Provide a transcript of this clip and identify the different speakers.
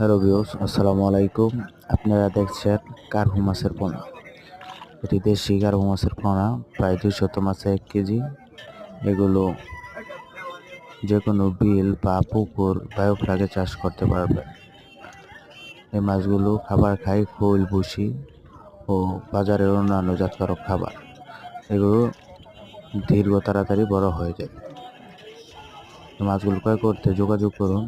Speaker 1: Hello viewers, আসসালামু আলাইকুম। আপনারা দেখছেন কার্হু মাছের পোনা। এটি দেশি কার্হু মাছের পোনা, প্রায় 200 মাছে 1 কেজি। এগুলো যে কোনো বিল বা পুকুর বায়োফ্ল্যাগে চাষ করতে পারবেন। এই মাছগুলো খাবার খায় খৈল, ভুসি ও বাজারের অন্যান্য জাতকারক খাবার। এগুলো তাড়াতাড়ি বড় হয়ে যায়। মাছগুলো ক্রয় করতে যোগাযোগ করুন